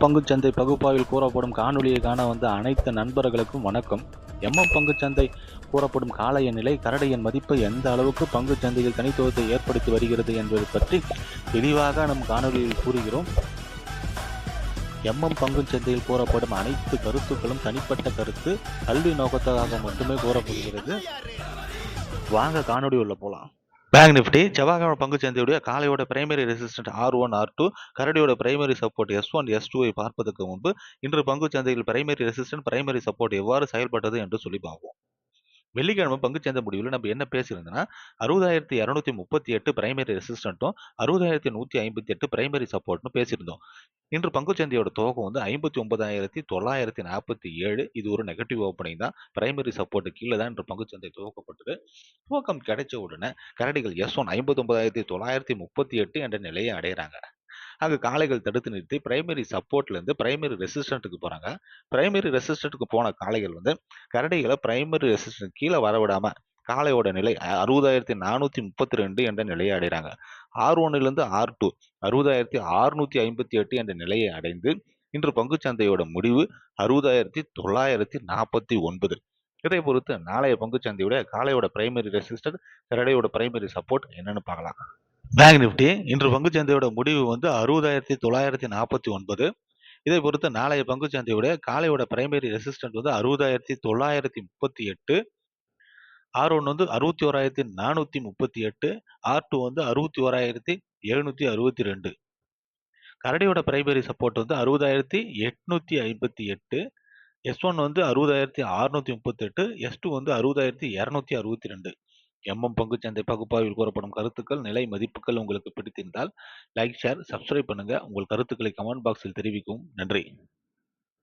பங்குச்சந்தை பகுப்பாய்வில் கூறப்படும் காணொளியை காண வந்த அனைத்து நண்பர்களுக்கும் வணக்கம். பங்குச்சந்தை கூறப்படும் காளைய நிலை கரடியின் மதிப்பு எந்த அளவுக்கு பங்குச்சந்தையில் தனித்துவத்தை ஏற்படுத்தி வருகிறது என்பது பற்றி தெளிவாக நம் காணொலியில் கூறுகிறோம். பங்குச்சந்தையில் கூறப்படும் அனைத்து கருத்துக்களும் தனிப்பட்ட கருத்து, கல்வி நோக்கத்துக்காக மட்டுமே கூறப்படுகிறது. வாங்க காணொலி உள்ள போலாம். பேங்க் நிஃப்டி செவ்வாய்க்கிழமை பங்குச்சந்தையுடைய காலையோட பிரைமரி ரெசிஸ்டன்ட் R1 R2 கரடியோட பிரைமரி சப்போர்ட் S1 S2 பார்ப்பதற்கு முன்பு இன்று பங்குச்சந்தையில் பிரைமரி ரெசிஸ்டன்ட் பிரைமரி சப்போர்ட் எவ்வாறு செயல்பட்டது என்று சொல்லி பார்ப்போம். வெள்ளிக்கிழமை பங்குச்சந்தை முடிவில் நம்ம என்ன பேசியிருந்தோம்னா 60,238 பிரைமரி ரெசிஸ்டன்ட்டும் 60,158 பிரைமரி சப்போர்ட்னு பேசியிருந்தோம். இன்று பங்குச்சந்தையோட துவக்கம் வந்து 59,947. இது ஒரு நெகட்டிவ் ஓப்பனிங் தான். பிரைமரி சப்போர்ட் கீழே தான் இன்று பங்குச்சந்தை துவக்கப்பட்டது. துவக்கம் கிடைச்ச உடனே கரடிகள் S1 59,938 என்ற நிலையை அடைகிறாங்க. அங்கே காளைகள் தடுத்து நிறுத்தி பிரைமரி சப்போர்ட்ல இருந்து பிரைமரி ரெசிஸ்டன்ட்டுக்கு போறாங்க. பிரைமரி ரெசிஸ்டன்ட்டுக்கு போன காளைகள் வந்து கரடிகளை பிரைமரி ரெசிஸ்டன்ட் கீழே வரவிடாம காளையோட நிலை 60,432 என்ற நிலையை அடைகிறாங்க. R1 R2 60,658 என்ற நிலையை அடைந்து இன்று பங்குச்சந்தையோட முடிவு 60,949. இதை பொறுத்து நாளைய பங்குச்சந்தையோட காளையோட பிரைமரி ரெசிஸ்டன்ட் கரடியோட பிரைமரி சப்போர்ட் என்னன்னு பார்க்கலாம். பேங்க் நிஃப்டி இன்று பங்குச்சந்தையோட முடிவு வந்து 60,949. இதை பொறுத்து நாளைய பங்குச்சந்தையோட காலையோட பிரைமரி ரெசிஸ்டன்ட் வந்து 60,938. R1 வந்து 61,438. R2 வந்து 61,762. கரடியோட பிரைமரி சப்போர்ட் வந்து 60,858. S1 வந்து 60,638. S2 வந்து 60,262. பங்குச்சந்தை பகுப்பாய்வில் கூறப்படும் கருத்துக்கள், நிலை மதிப்புகள் உங்களுக்கு பிடித்திருந்தால் லைக், ஷேர், சப்ஸ்கிரைப் பண்ணுங்க. உங்கள் கருத்துக்களை கமெண்ட் பாக்ஸில் தெரிவிக்கவும். நன்றி.